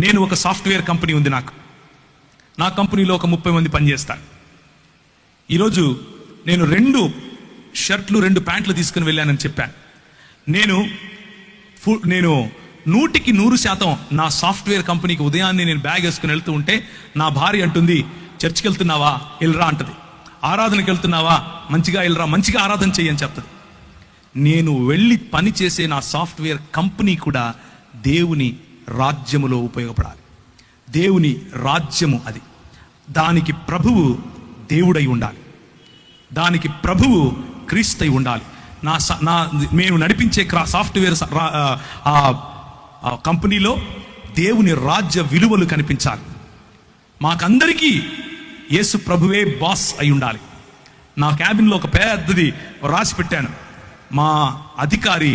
నేను ఒక software company ఉంది నాకు. నా కంపెనీలో ఒక 30 మంది పనిచేస్తారు. ఈరోజు నేను 2 షర్ట్లు 2 ప్యాంట్లు తీసుకుని వెళ్ళానని చెప్పాను. నేను 100% నా సాఫ్ట్వేర్ కంపెనీకి ఉదయాన్నే నేను బ్యాగ్ వేసుకుని వెళ్తూ ఉంటే నా భార్య అంటుంది, చర్చికి వెళ్తున్నావా, వెళ్ళరా అంటది. ఆరాధనకి వెళ్తున్నావా, మంచిగా వెళ్ళరా, మంచిగా ఆరాధన చెయ్యి అని చెప్తుంది. నేను వెళ్ళి పని చేసే నా సాఫ్ట్వేర్ కంపెనీ కూడా దేవుని రాజ్యములో ఉపయోగపడాలి. దేవుని రాజ్యము అది. దానికి ప్రభువు దేవుడై ఉండాలి, దానికి ప్రభువు క్రీస్తై ఉండాలి. మేము నడిపించే సాఫ్ట్వేర్ కంపెనీలో దేవుని రాజ్య విలువలు కనిపించాలి. మాకందరికీ యేసు ప్రభువే బాస్ అయి ఉండాలి. నా క్యాబిన్లో ఒక పెద్దది రాసి పెట్టాను, మా అధికారి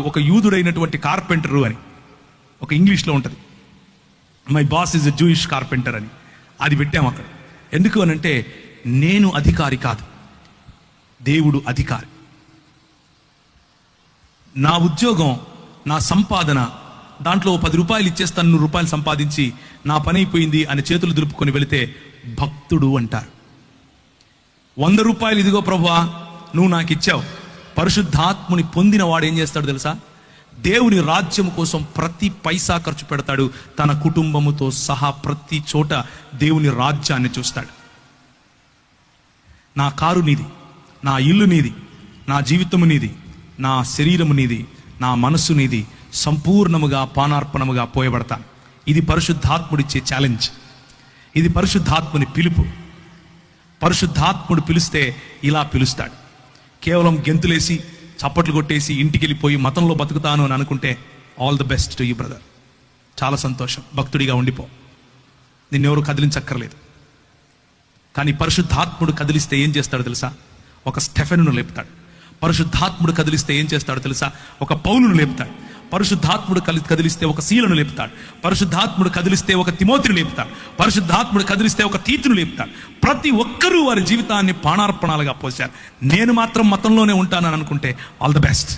ఒక యూదుడైనటువంటి కార్పెంటరు అని. ఒక ఇంగ్లీష్లో ఉంటుంది, my boss is a Jewish carpenter అని. అది పెట్టాము అక్కడ. ఎందుకు అనంటే నేను అధికారి కాదు, దేవుడు అధికారి. నా ఉద్యోగం, నా సంపాదన, దాంట్లో 10 రూపాయలు ఇచ్చేస్తాను, 100 రూపాయలు సంపాదించి నా పని అయిపోయింది అని చేతులు దులుపుకొని వెళితే భక్తుడు అంటారు. 100 రూపాయలు ఇదిగో ప్రభువా నువ్వు నాకు ఇచ్చావు. పరిశుద్ధాత్ముని పొందిన వాడు ఏం చేస్తాడు తెలుసా? దేవుని రాజ్యం కోసం ప్రతి పైసా ఖర్చు పెడతాడు. తన కుటుంబముతో సహా ప్రతి చోట దేవుని రాజ్యాన్ని చూస్తాడు. నా కారు నీది, నా ఇల్లు నీది, నా జీవితము నీది, నా శరీరము నీది, నా మనస్సు నీది, సంపూర్ణముగా పానార్పణముగా పోయబడతాను. ఇది పరిశుద్ధాత్ముడిచ్చే ఛాలెంజ్, ఇది పరిశుద్ధాత్ముని పిలుపు. పరిశుద్ధాత్ముడు పిలిస్తే ఇలా పిలుస్తాడు. కేవలం గెంతులేసి చప్పట్లు కొట్టేసి ఇంటికి వెళ్ళిపోయి మతంలో బతుకుతాను అని అనుకుంటే all the best to you brother, చాలా సంతోషం, భక్తుడిగా ఉండిపో, నిన్నెవరు కదిలించక్కర్లేదు. కానీ పరిశుద్ధాత్ముడు కదిలిస్తే ఏం చేస్తాడో తెలుసా? ఒక స్టెఫెనును లేపుతాడు. పరిశుద్ధాత్ముడు కదిలిస్తే ఏం చేస్తాడో తెలుసా? ఒక పౌలును లేపుతాడు. పరిశుద్ధాత్ముడు కదిలిస్తే ఒక శీలను లేపుతాడు. పరిశుద్ధాత్ముడు కదిలిస్తే ఒక తిమోతిని లేపుతాడు. పరిశుద్ధాత్ముడు కదిలిస్తే ఒక తీతును లేపుతాడు. ప్రతి ఒక్కరూ వారి జీవితాన్ని పానార్పణాలుగా పోశారు. నేను మాత్రం మతంలోనే ఉంటానని అనుకుంటే ఆల్ ద బెస్ట్.